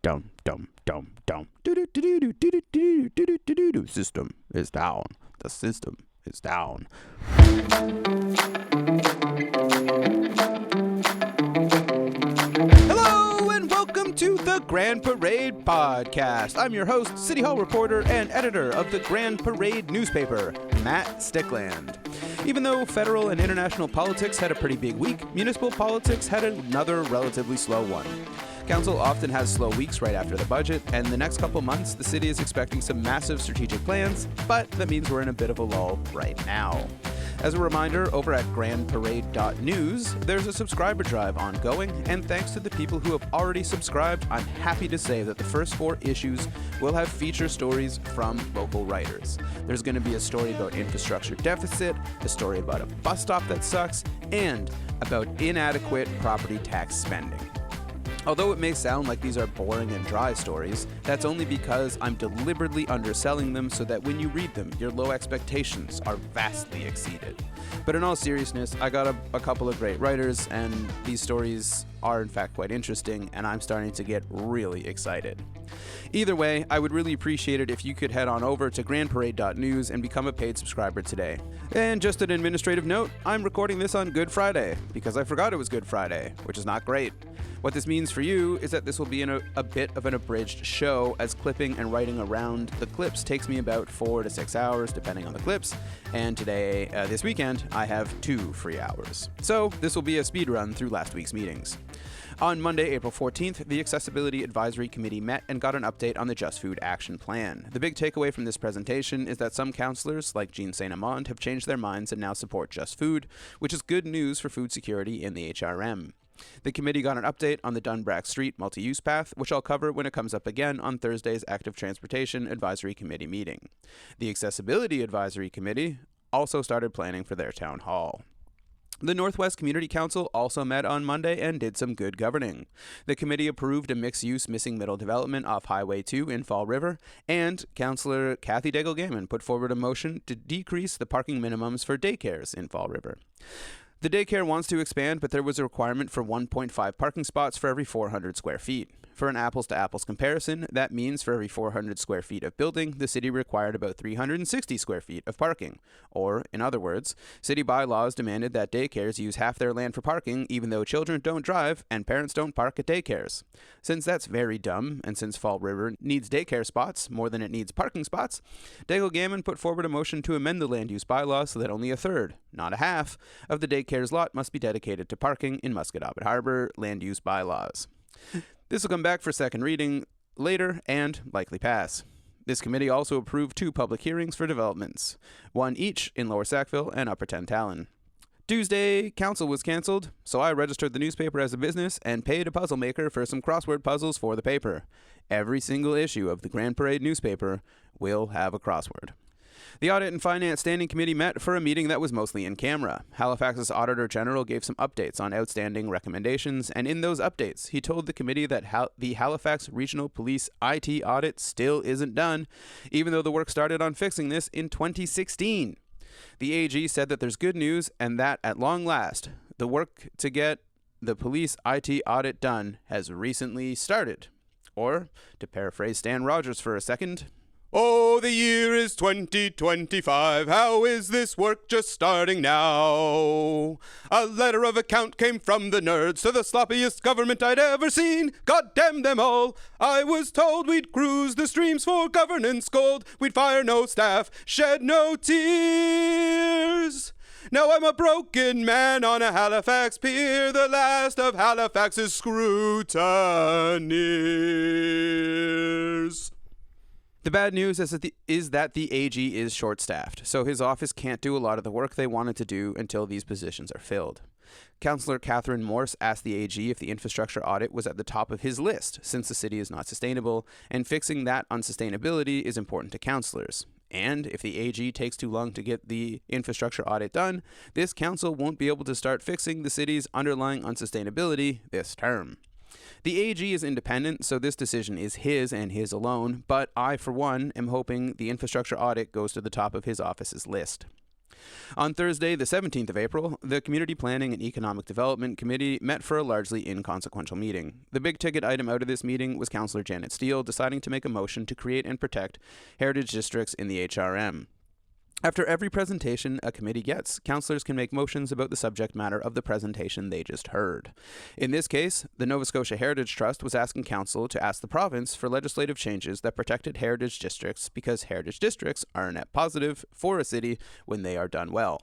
Dum dum dum dum. Do-do-do-do-do-do-do-do-do-do-do. System is down. The system is down. Hello and welcome to the Grand Parade Podcast. I'm your host, City Hall reporter and editor of the Grand Parade newspaper, Matt Stickland. Even though federal and international politics had a pretty big week, municipal politics had another relatively slow one. Council often has slow weeks right after the budget, and the next couple months, the city is expecting some massive strategic plans, but that means we're in a bit of a lull right now. As a reminder, over at grandparade.news, there's a subscriber drive ongoing, and thanks to the people who have already subscribed, I'm happy to say that the first 4 issues will have feature stories from local writers. There's going to be a story about infrastructure deficit, a story about a bus stop that sucks, and about inadequate property tax spending. Although it may sound like these are boring and dry stories, that's only because I'm deliberately underselling them so that when you read them, your low expectations are vastly exceeded. But in all seriousness, I got a couple of great writers, and these stories are in fact quite interesting, and I'm starting to get really excited. Either way, I would really appreciate it if you could head on over to grandparade.news and become a paid subscriber today. And just an administrative note, I'm recording this on Good Friday, because I forgot it was Good Friday, which is not great. What this means for you is that this will be a bit of an abridged show, as clipping and writing around the clips takes me about 4 to 6 hours, depending on the clips, and today, this weekend, I have 2 free hours. So this will be a speed run through last week's meetings. On Monday, April 14th, the Accessibility Advisory Committee met and got an update on the Just Food Action Plan. The big takeaway from this presentation is that some councillors, like Jean St. Amand, have changed their minds and now support Just Food, which is good news for food security in the HRM. The committee got an update on the Dunbrack Street multi-use path, which I'll cover when it comes up again on Thursday's Active Transportation Advisory Committee meeting. The Accessibility Advisory Committee also started planning for their town hall. The Northwest Community Council also met on Monday and did some good governing. The committee approved a mixed-use missing middle development off Highway 2 in Fall River, and Councillor Cathy Deagle Gammon put forward a motion to decrease the parking minimums for daycares in Fall River. The daycare wants to expand, but there was a requirement for 1.5 parking spots for every 400 square feet. For an apples-to-apples comparison, that means for every 400 square feet of building, the city required about 360 square feet of parking. Or, in other words, city bylaws demanded that daycares use half their land for parking, even though children don't drive and parents don't park at daycares. Since that's very dumb, and since Fall River needs daycare spots more than it needs parking spots, Deagle Gammon put forward a motion to amend the land use bylaw so that only a third, not a half, of the daycare's lot must be dedicated to parking in Musquodoboit Harbor land use bylaws. This will come back for second reading later and likely pass. This committee also approved 2 public hearings for developments, one each in Lower Sackville and Upper Tantallon. Tuesday, council was cancelled, so I registered the newspaper as a business and paid a puzzle maker for some crossword puzzles for the paper. Every single issue of the Grand Parade newspaper will have a crossword. The Audit and Finance Standing Committee met for a meeting that was mostly in camera. Halifax's Auditor General gave some updates on outstanding recommendations, and in those updates, he told the committee that the Halifax Regional Police IT audit still isn't done, even though the work started on fixing this in 2016. The AG said that there's good news and that, at long last, the work to get the police IT audit done has recently started. Or, to paraphrase Stan Rogers for a second, "Oh, the year is 2025, how is this work just starting now? A letter of account came from the nerds to the sloppiest government I'd ever seen. God damn them all! I was told we'd cruise the streams for governance gold, we'd fire no staff, shed no tears. Now I'm a broken man on a Halifax pier, the last of Halifax's scrutineers." The bad news is that the AG is short-staffed, so his office can't do a lot of the work they wanted to do until these positions are filled. Councillor Catherine Morse asked the AG if the infrastructure audit was at the top of his list, since the city is not sustainable, and fixing that unsustainability is important to councillors. And if the AG takes too long to get the infrastructure audit done, this council won't be able to start fixing the city's underlying unsustainability this term. The AG is independent, so this decision is his and his alone, but I, for one, am hoping the infrastructure audit goes to the top of his office's list. On Thursday, the 17th of April, the Community Planning and Economic Development Committee met for a largely inconsequential meeting. The big-ticket item out of this meeting was Councillor Janet Steele deciding to make a motion to create and protect heritage districts in the HRM. After every presentation a committee gets, councillors can make motions about the subject matter of the presentation they just heard. In this case, the Nova Scotia Heritage Trust was asking council to ask the province for legislative changes that protected heritage districts because heritage districts are a net positive for a city when they are done well.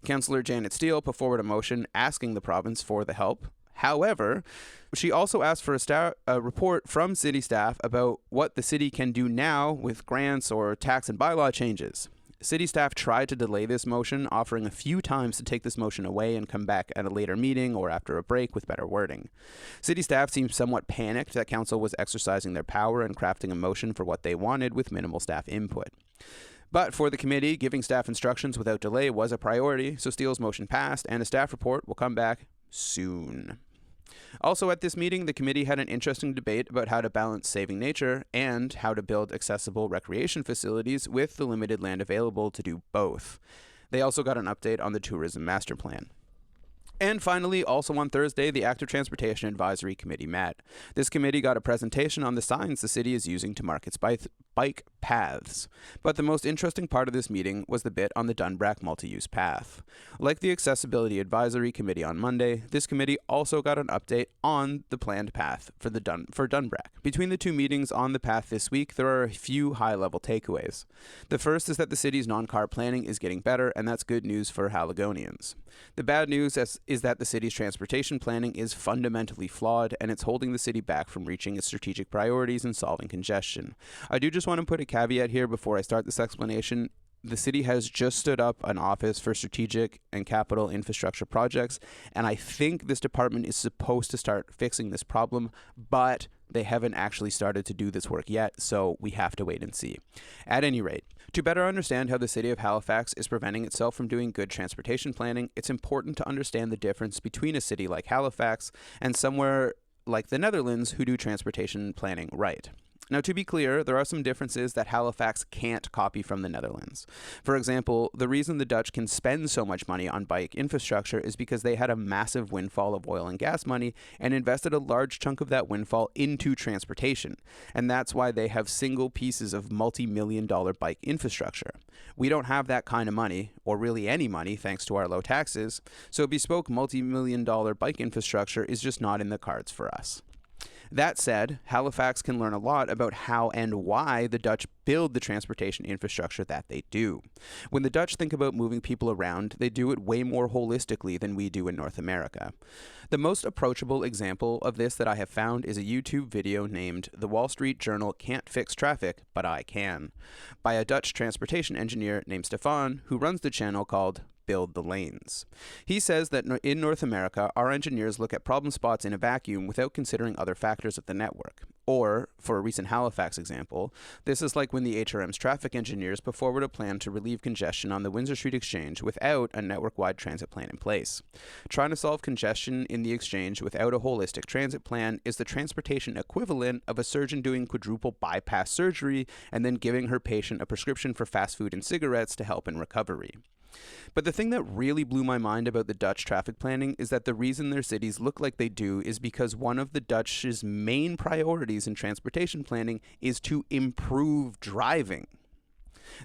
Councillor Janet Steele put forward a motion asking the province for the help. However, she also asked for a report from city staff about what the city can do now with grants or tax and bylaw changes. City staff tried to delay this motion, offering a few times to take this motion away and come back at a later meeting or after a break with better wording. City staff seemed somewhat panicked that council was exercising their power and crafting a motion for what they wanted with minimal staff input. But for the committee, giving staff instructions without delay was a priority, so Steele's motion passed and a staff report will come back soon. Also at this meeting, the committee had an interesting debate about how to balance saving nature and how to build accessible recreation facilities with the limited land available to do both. They also got an update on the tourism master plan. And finally, also on Thursday, the Active Transportation Advisory Committee met. This committee got a presentation on the signs the city is using to mark its bike paths. But the most interesting part of this meeting was the bit on the Dunbrack multi-use path. Like the Accessibility Advisory Committee on Monday, this committee also got an update on the planned path for Dunbrack. Between the two meetings on the path this week, there are a few high-level takeaways. The first is that the city's non-car planning is getting better, and that's good news for Haligonians. The bad news is that the city's transportation planning is fundamentally flawed, and it's holding the city back from reaching its strategic priorities and solving congestion. I do just want to put a caveat here before I start this explanation. The city has just stood up an office for strategic and capital infrastructure projects, and I think this department is supposed to start fixing this problem, but they haven't actually started to do this work yet, so we have to wait and see. At any rate, to better understand how the city of Halifax is preventing itself from doing good transportation planning, it's important to understand the difference between a city like Halifax and somewhere like the Netherlands who do transportation planning right. Now, to be clear, there are some differences that Halifax can't copy from the Netherlands. For example, the reason the Dutch can spend so much money on bike infrastructure is because they had a massive windfall of oil and gas money and invested a large chunk of that windfall into transportation. And that's why they have single pieces of multi-million-dollar bike infrastructure. We don't have that kind of money, or really any money, thanks to our low taxes, so bespoke multi-million-dollar bike infrastructure is just not in the cards for us. That said, Halifax can learn a lot about how and why the Dutch build the transportation infrastructure that they do. When the Dutch think about moving people around, they do it way more holistically than we do in North America. The most approachable example of this that I have found is a YouTube video named "The Wall Street Journal Can't Fix Traffic, But I Can," by a Dutch transportation engineer named Stefan, who runs the channel called Build the Lanes. He says that in North America, our engineers look at problem spots in a vacuum without considering other factors of the network. Or, for a recent Halifax example, this is like when the HRM's traffic engineers put forward a plan to relieve congestion on the Windsor Street Exchange without a network-wide transit plan in place. Trying to solve congestion in the Exchange without a holistic transit plan is the transportation equivalent of a surgeon doing quadruple bypass surgery and then giving her patient a prescription for fast food and cigarettes to help in recovery. But the thing that really blew my mind about the Dutch traffic planning is that the reason their cities look like they do is because one of the Dutch's main priorities in transportation planning is to improve driving.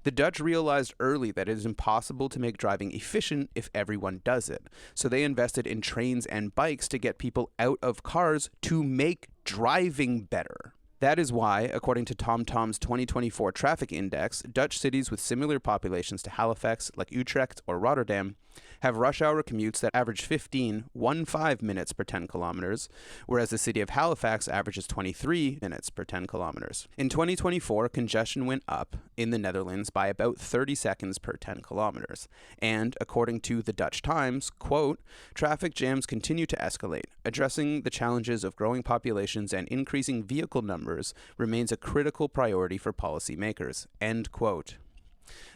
The Dutch realized early that it is impossible to make driving efficient if everyone does it, so they invested in trains and bikes to get people out of cars to make driving better. That is why, according to TomTom's 2024 traffic index, Dutch cities with similar populations to Halifax, like Utrecht or Rotterdam, have rush hour commutes that average 15 minutes per 10 kilometers, whereas the city of Halifax averages 23 minutes per 10 kilometers. In 2024, congestion went up in the Netherlands by about 30 seconds per 10 kilometers. And, according to the Dutch Times, quote, "Traffic jams continue to escalate. Addressing the challenges of growing populations and increasing vehicle numbers remains a critical priority for policymakers," end quote.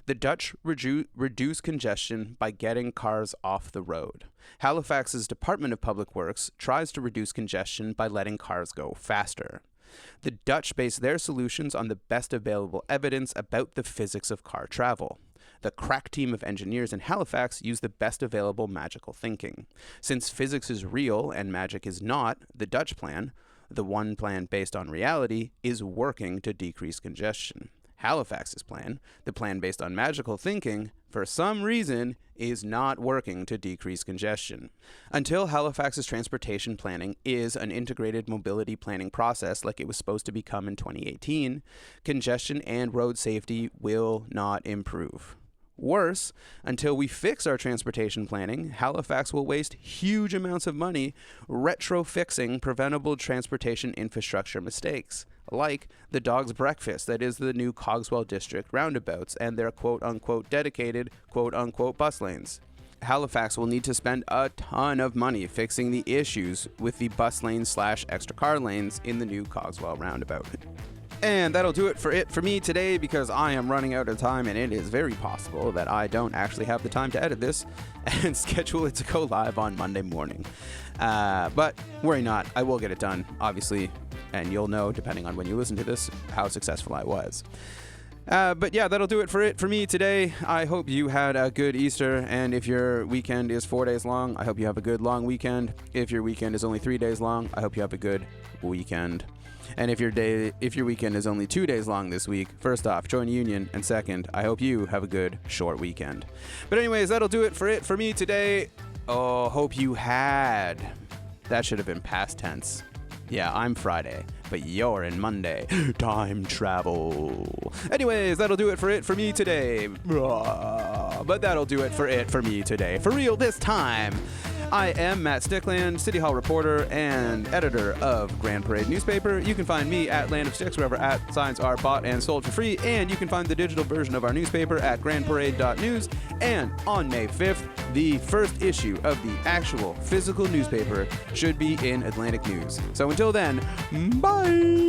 The Dutch reduce congestion by getting cars off the road. Halifax's Department of Public Works tries to reduce congestion by letting cars go faster. The Dutch base their solutions on the best available evidence about the physics of car travel. the crack team of engineers in Halifax use the best available magical thinking. Since physics is real and magic is not, the Dutch plan, the one plan based on reality, is working to decrease congestion. Halifax's plan, the plan based on magical thinking, for some reason, is not working to decrease congestion. Until Halifax's transportation planning is an integrated mobility planning process like it was supposed to become in 2018, congestion and road safety will not improve. Worse, until we fix our transportation planning, Halifax will waste huge amounts of money retro-fixing preventable transportation infrastructure mistakes, like the dog's breakfast that is the new Cogswell District roundabouts and their quote-unquote dedicated quote-unquote bus lanes. Halifax will need to spend a ton of money fixing the issues with the bus lanes / extra car lanes in the new Cogswell roundabout. And that'll do it for me today, because I am running out of time and it is very possible that I don't actually have the time to edit this and schedule it to go live on Monday morning. But worry not, I will get it done, obviously, and you'll know, depending on when you listen to this, how successful I was. But yeah, that'll do it for me today. I hope you had a good Easter, and if your weekend is 4 days long, I hope you have a good long weekend. If your weekend is only 3 days long, I hope you have a good weekend. And if your weekend is only 2 days long this week, first off, join a union, and second, I hope you have a good short weekend. But anyways, that'll do it for me today. Oh, hope you had. That should have been past tense. Yeah, I'm Friday, but you're in Monday. Time travel. Anyways, that'll do it for me today. But that'll do it for me today. For real this time. I am Matt Stickland, City Hall reporter and editor of Grand Parade newspaper. You can find me at Land of Sticks, wherever signs are bought and sold for free, and you can find the digital version of our newspaper at grandparade.news. And on May 5th, the first issue of the actual physical newspaper should be in Atlantic News. So until then, bye!